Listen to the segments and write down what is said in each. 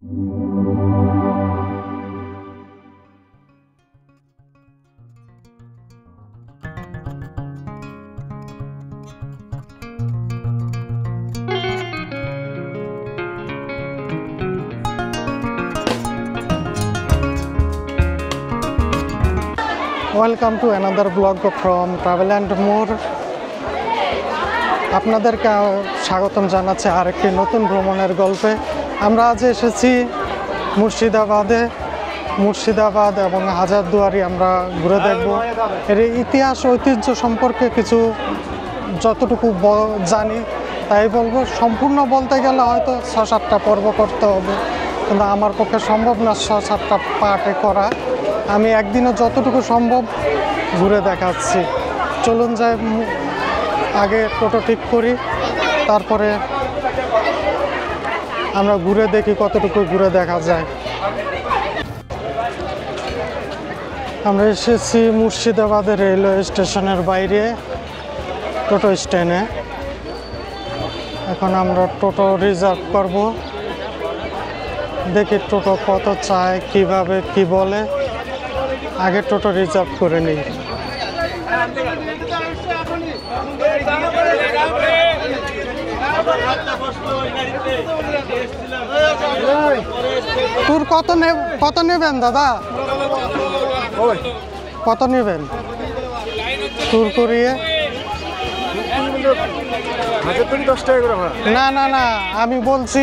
Welcome to another blog from travel and more. আপনাদেরকে স্বাগতম জানাচ্ছি আরেকটি নতুন ভ্রমণের গল্পে। আমরা আজ এসেছি মুর্শিদাবাদ এবং হাজারদুয়ারি আমরা ঘুরে দেখব। এর ইতিহাস ঐতিহ্য সম্পর্কে কিছু যতটুকু জানি তাই বলবো। সম্পূর্ণ বলতে গেলে হয়তো ৬-৭টা পর্ব করতে হবে, কিন্তু আমার পক্ষে সম্ভব না ৬-৭টা পার্টে করা। আমি একদিনে যতটুকু সম্ভব ঘুরে দেখাচ্ছি। চলুন যাই, আগে টোটো ঠিক করি, তারপরে আমরা ঘুরে দেখি কতটুকু ঘুরে দেখা যায়। আমরা এসেছি মুর্শিদাবাদের রেলওয়ে স্টেশনের বাইরে টোটো স্ট্যান্ডে। এখন আমরা টোটো রিজার্ভ করব। দেখি টোটো কত চায়, কিভাবে কি বলে। আগে টোটো রিজার্ভ করে নিই। তোর কত নেবেন দাদা? কত নেবেন ট্যুর করিয়ে? না না না, আমি বলছি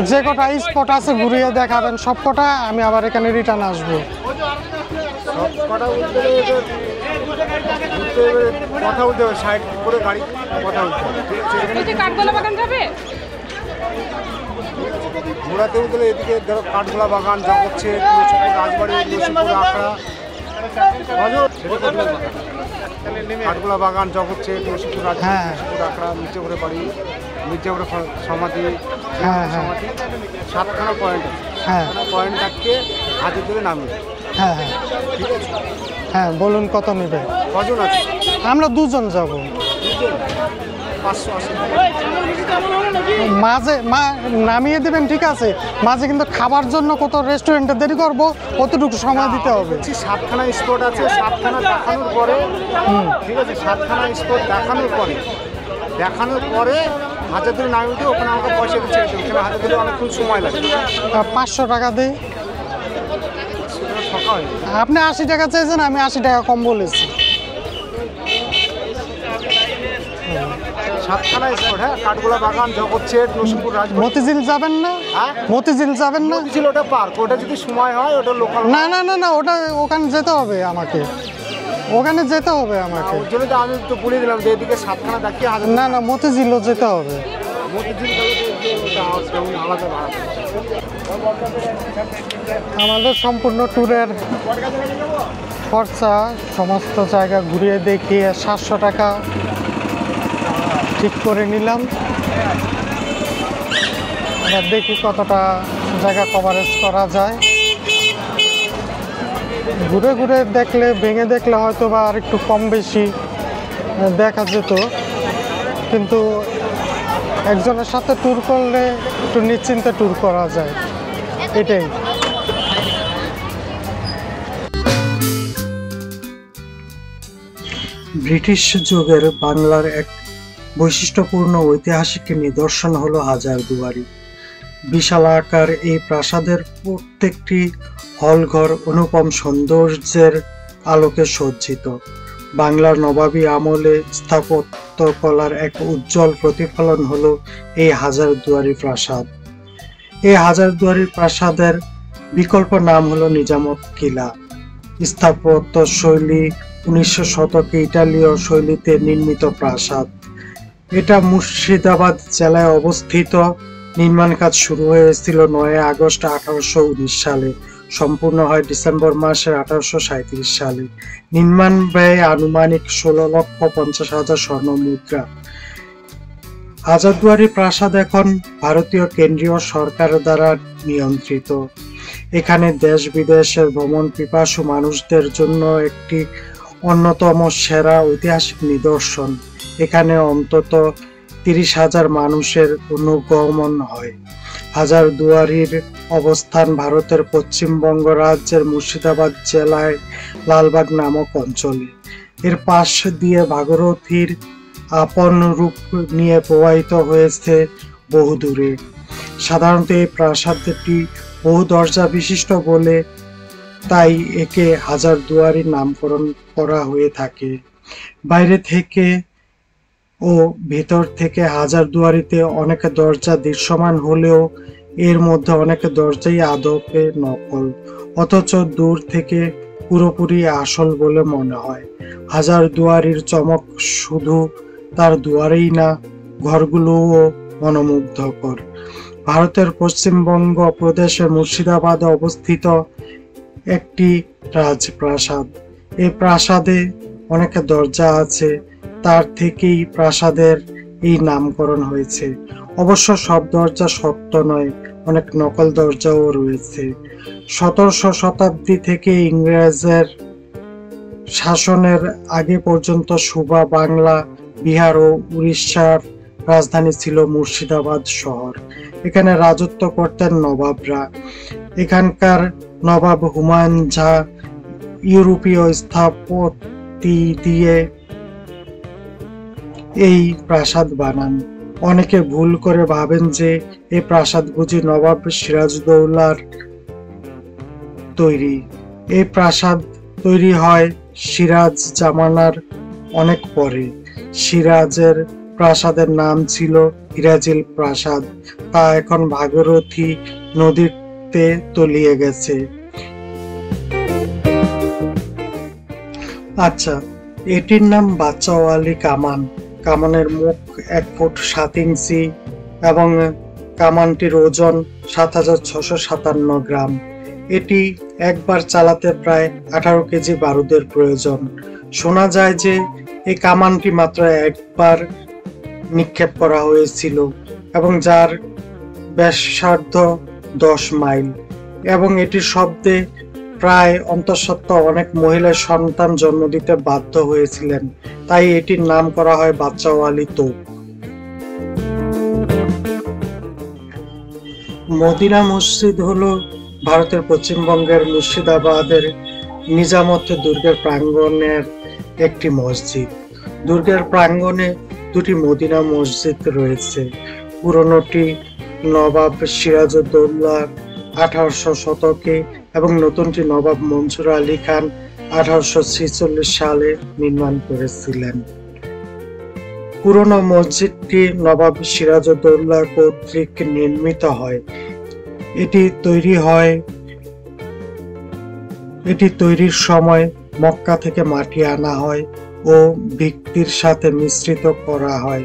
যে কটা স্পট আছে ঘুরিয়ে দেখাবেন সব কটা, আমি আবার এখানে রিটার্ন আসবো। কথা বলতে হবে, সাইড করে গাড়ি কথা বলতে হবে। কাঠগোলা বাগান যাবে ঘোরাতে গেলে এদিকে ধরো কাঠগোলা বাগান, জগৎছে, রাজবাড়ি, আখড়া, কাঠগোলা বাগান, জগৎছে, তুলসীপুর, রাজবাড়ি, আখড়া, মির্জাপুরের বাড়ি, মির্জাপুরের সমাধি, সমাধি, 7খানা পয়েন্ট আছে। পয়েন্ট থাকতে হাতের ধরে নামে। হ্যাঁ হ্যাঁ ঠিক আছে। হ্যাঁ বলুন কত নেবে? কজন আছে? আমরা দুজন যাব। 580। মাঝে নামিয়ে দেবেন, ঠিক আছে। মাঝে কিন্তু খাবার জন্য কত রেস্টুরেন্টে দেরি করবো, কতটুকু সময় দিতে হবে। 7খানা স্পট আছে, 7খানা দেখানোর পরে, ঠিক আছে, 7খানা স্পট দেখানোর পরে হাজারদুয়ারি নামিয়ে দিয়ে ওখানে আমাকে পয়সা দিচ্ছে। ওখানে হাজারদুয়ারি অনেকক্ষণ সময় লাগে। 500 টাকা দিই। আপনি 80 টাকা চেয়েছেন, আমি 80 টাকা কম বলেছি। 7খানা স্পট, হ্যাঁ, কাঠগোলা বাগান, জগৎছেট, নসিপুর, রাজবাড়ি। মতিঝিল যাবেন না? হ্যাঁ, মতিঝিল যাবেন না? মতিঝিল ওটা পার্ক, ওটা যদি সময় হয় ওটা লোকাল। না না না না, ওটা ওখানে যেতে হবে আমাকে, ওখানে যেতে হবে আমাকে। ওর জন্য তো আমি তো বলে দিলাম যে এদিকে 7খানা দেখিয়ে হাজার। না না, মতিঝিলও যেতে হবে। মতিঝিল আলাদা ভাড়া। আমাদের সম্পূর্ণ ট্যুরের খরচা সমস্ত জায়গা ঘুরিয়ে দেখিয়ে 700 টাকা ঠিক করে নিলাম। এবার দেখি কতটা জায়গা কভারেজ করা যায়। ঘুরে ঘুরে দেখলে, ভেঙে দেখলে হয়তো বা আর একটু কম বেশি দেখা যেত, কিন্তু একজনের সাথে ট্যুর করলে একটু নিশ্চিন্তে ট্যুর করা যায়, এটাই। ব্রিটিশ যুগের বাংলার এক বৈশিষ্ট্যপূর্ণ ঐতিহাসিক নিদর্শন হলো হাজারদুয়ারি। বিশাল আকার এই প্রাসাদের প্রত্যেকটি হলঘর অনুপম সৌন্দর্যের আলোকে সজ্জিত। বাংলার নবাবী আমলে স্থাপত্যকলার এক উজ্জ্বল প্রতিফলন হলো এই হাজারদুয়ারি প্রাসাদ। এই হাজারদুয়ারি প্রাসাদের বিকল্প নাম হলো নিজামত কিলা। স্থাপত্য শৈলী 19 শতকে ইতালীয় শৈলীতে নির্মিত প্রাসাদ। এটা মুর্শিদাবাদ জেলায় অবস্থিত। নির্মাণ কাজ শুরু হয়েছিল 9 আগস্ট 1819 সালে, সম্পূর্ণ হয় ডিসেম্বর মাসের 1837 সালে। নির্মাণ ব্যয় আনুমানিক 16,50,000 স্বর্ণ মুদ্রা। হাজারদুয়ারি প্রাসাদ এখন ভারতীয় কেন্দ্রীয় সরকার দ্বারা নিয়ন্ত্রিত। এখানে দেশ বিদেশের ভ্রমণ পিপাসু মানুষদের জন্য একটি অন্যতম সেরা ঐতিহাসিক নিদর্শন। এখানে অন্তত 30,000 মানুষের অনুগমন হয়। হাজারদুয়ারির অবস্থান ভারতের পশ্চিমবঙ্গ রাজ্যের মুর্শিদাবাদ জেলায় লালবাগ নামক অঞ্চলে। এর পাশ দিয়ে ভাগীরথীর আপন রূপ নিয়ে প্রবাহিত হয়েছে বহুদূরে। সাধারণত এই প্রাসাদটি বহু দরজা বিশিষ্ট বলে তাই একে হাজারদুয়ারি নামকরণ করা হয়ে থাকে। বাইরে থেকে ও ভেতর থেকে হাজারদুয়ারিতে অনেক দরজা দৃশ্যমান হলেও এর মধ্যে অনেক দরজাই আদপে নকল, অথচ দূর থেকে পুরোপুরি আসল বলে মনে হয়। হাজারদুয়ারির চমক শুধু তার দুয়ারেই না, ঘরগুলোও মনোমুগ্ধকর। ভারতের পশ্চিমবঙ্গ প্রদেশের মুর্শিদাবাদে অবস্থিত একটি রাজপ্রাসাদ। এই প্রাসাদে অনেক দরজা আছে, তার থেকেই প্রাসাদের এই নামকরণ হয়েছে। অবশ্য সব দরজা সত্য নয়, অনেক নকল দরজাও রয়েছে। 17শো শতাব্দী থেকে ইংরেজের শাসনের আগে পর্যন্ত সুবা বাংলা, বিহার ও উড়িষ্যার রাজধানী ছিল মুর্শিদাবাদ শহর। এখানে রাজত্ব করতেন নবাবরা। এখানকার নবাব হুমায়ুন ঝা ইউরোপীয় স্থাপত্যি দিয়ে এই প্রাসাদ বানান। অনেকে ভুল করে ভাবেন যে এই প্রাসাদ বুঝি নবাব সিরাজউদ্দৌলার তৈরি। এই প্রাসাদ তৈরি হয় সিরাজ জামানার অনেক পরে। সিরাজের প্রাসাদের নাম ছিল হিরাজিল প্রাসাদ, তা এখন ভাগীরথী নদীতে তলিয়ে গেছে। আচ্ছা, এটির নাম বাচ্চাওয়ালি কামান। কামানের মুখ 1 ফুট 7 ইঞ্চি এবং কামানটির ওজন 7657 গ্রাম। এটি একবার চালাতে প্রায় 18 কেজি বারুদের প্রয়োজন। শোনা যায় যে এই কামানটি মাত্র একবার নিক্ষেপ করা হয়েছিল এবং যার ব্যাসার্ধ 10 মাইল, এবং এটির শব্দে প্রায় অন্তঃসত্ত্বা অনেক মহিলা সন্তান জন্ম দিতে বাধ্য হয়েছিলেন, তাই এটির নাম করা হয় বাচ্চাওয়ালি তোপ। মদিনা মসজিদ হলো ভারতের পশ্চিমবঙ্গের মুর্শিদাবাদের নিজামত দুর্গের প্রাঙ্গণের একটি মসজিদ। দুর্গের প্রাঙ্গণে 2টি মদিনা মসজিদ রয়েছে। পুরনোটি নবাব সিরাজউদ্দৌলা 1800 শতকে এবং নতুনটি নবাব মনসুর আলী খান 1846 সালে নির্মাণ করেছিলেন। পুরনো মসজিদটি নবাব সিরাজউদ্দৌলা কর্তৃক নির্মিত হয়। এটি তৈরির সময় মক্কা থেকে মাটি আনা হয় ও ভিত্তির সাথে মিশ্রিত করা হয়,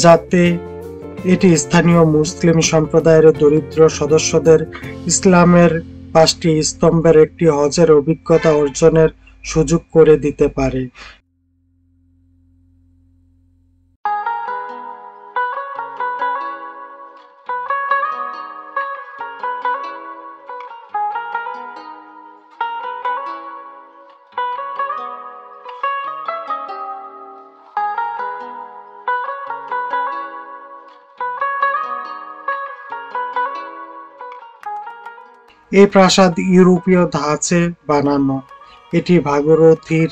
যাতে এটি স্থানীয় মুসলিম সম্প্রদায়ের দরিদ্র সদস্যদের ইসলামের 5টি স্তম্ভের একটি হজের অভিজ্ঞতা অর্জনের সুযোগ করে দিতে পারে। এই প্রাসাদ ইউরোপীয় ধাঁচে বানানো। এটি ভাগীরথীর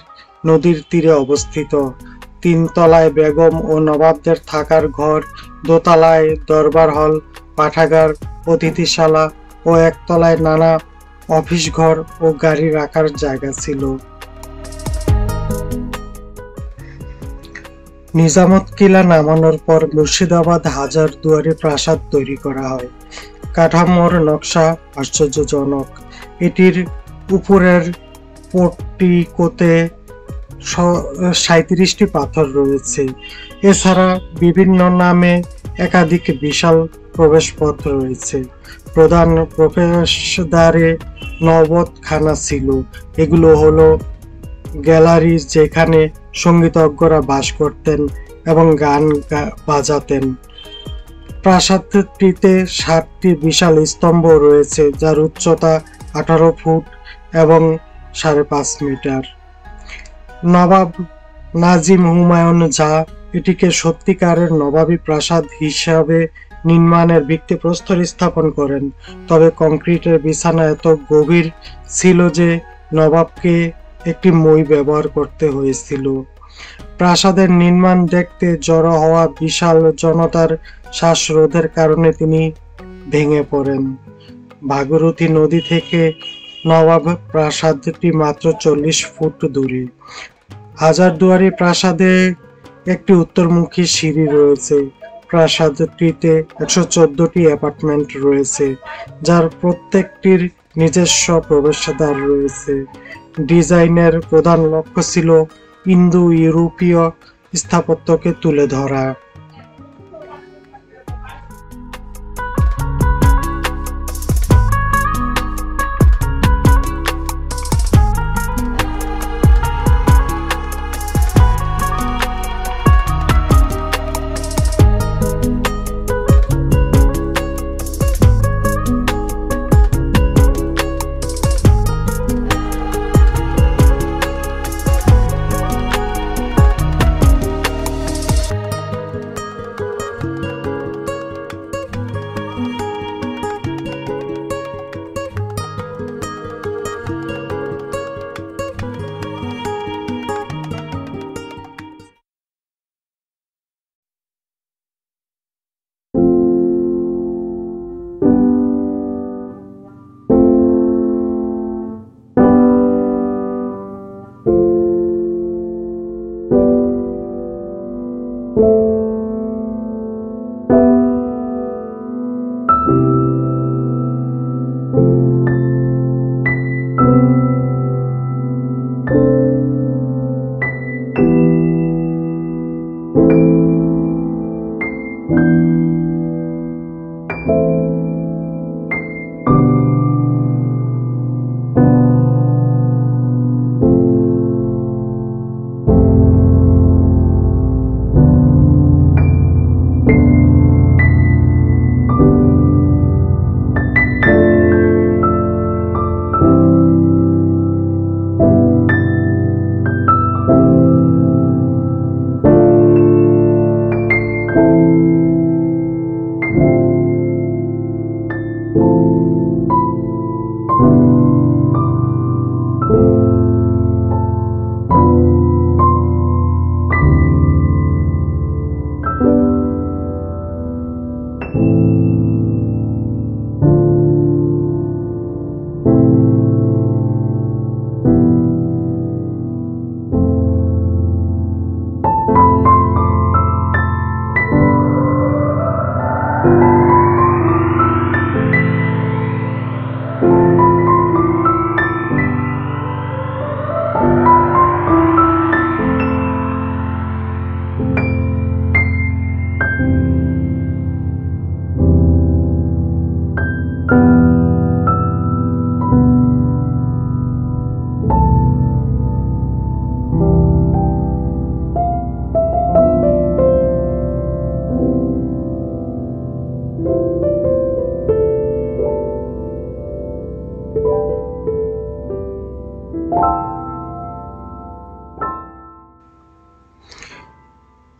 নদীর তীরে অবস্থিত। 3 তলায় বেগম ও নবাবদের থাকার ঘর, 2 তলায় দরবার হল, পাঠাগার, অতিথিশালা ও 1 তলায় নানা অফিস ঘর ও গাড়ি রাখার জায়গা ছিল। নিজামত কিলা নামানোর পর মুর্শিদাবাদ হাজারদুয়ারি প্রাসাদ তৈরি করা হয়। কাঠামোর নকশা আশ্চর্যজনক। এটির উপরের পোর্টিকোতে 37টি পাথর রয়েছে। এছাড়া বিভিন্ন নামে একাধিক বিশাল প্রবেশপথ রয়েছে। প্রধান প্রবেশদ্বারে নবতখানা ছিল। এগুলো হলো গ্যালারি, যেখানে সঙ্গীতজ্ঞরা বাস করতেন এবং গান বাজাতেন। প্রাসাদটিতে 7টি বিশাল স্তম্ভ রয়েছে, যার উচ্চতা 18 ফুট এবং 5.5 মিটার। নবাব নাজিম হুমায়ুন ঝা এটিকে সত্যিকারের নবাবী প্রাসাদ হিসাবে নির্মাণের ভিত্তিপ্রস্তর স্থাপন করেন। তবে কংক্রিটের বিছানা এত গভীর ছিল যে নবাবকে একটি মই ব্যবহার করতে হয়েছিল। প্রাসাদের নির্মাণ দেখতে জড়ো হওয়া বিশাল জনতার শ্বাসরোধের কারণে তিনি ভেঙে পড়েন। ভাগীরথী নদী থেকে নবাব প্রাসাদটি মাত্র 40 ফুট দূরে। হাজারদুয়ারি প্রাসাদে একটি উত্তরমুখী সিঁড়ি রয়েছে। প্রাসাদটিতে 114টি অ্যাপার্টমেন্ট রয়েছে, যার প্রত্যেকটির নিজস্ব প্রবেশদ্বার রয়েছে। ডিজাইনের প্রধান লক্ষ্য ছিল ইন্দো ইউরোপীয় স্থাপত্যকে তুলে ধরা।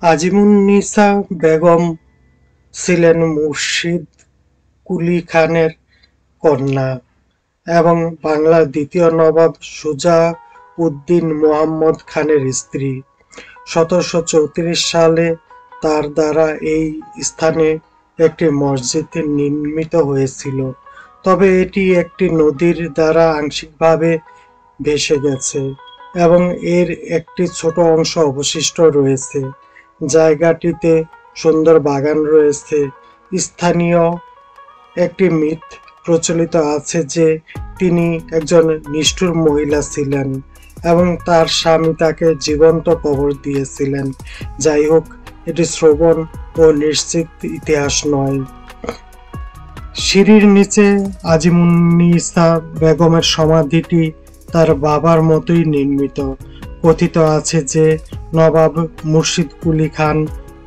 আজিমুন্নিসা বেগম ছিলেন মুর্শিদ কুলি খানের কন্যা এবং বাংলার দ্বিতীয় নবাব সুজা উদ্দিন মুহাম্মদ খানের স্ত্রী। 1734 সালে তার দ্বারা এই স্থানে একটি মসজিদ নির্মিত হয়েছিল, তবে এটি একটি নদীর দ্বারা আংশিকভাবে ভেসে গেছে এবং এর একটি ছোট অংশ অবশিষ্ট রয়েছে। জায়গাটিতে সুন্দর বাগান রয়েছে। স্থানীয় একটি মিথ প্রচলিত আছে যে তিনি একজন নিষ্ঠুর মহিলা ছিলেন এবং তার স্বামী তাকে জীবন্ত কবর দিয়েছিলেন। যাই হোক, এটি শ্রবণ ও নিশ্চিত ইতিহাস নয়। সিঁড়ির নিচে আজিমুন্নিসা বেগমের সমাধিটি তার বাবার মতোই নির্মিত। কথিত আছে যে নবাব মুর্শিদ কুলি খান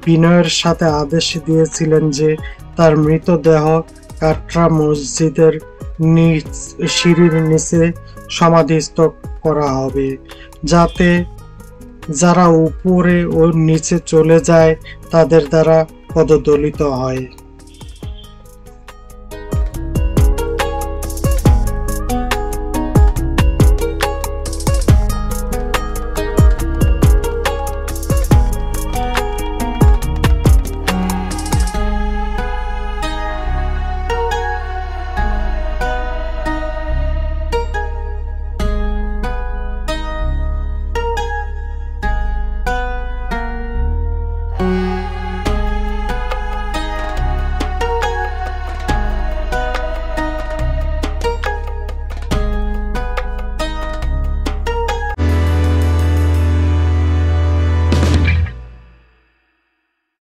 বিনয়ের সাথে আদেশ দিয়েছিলেন যে তার মৃতদেহ কাটরা মসজিদের সিঁড়ির নিচে সমাধিস্থ করা হবে, যাতে যারা উপরে ও নিচে চলে যায় তাদের দ্বারা পদদলিত হয়।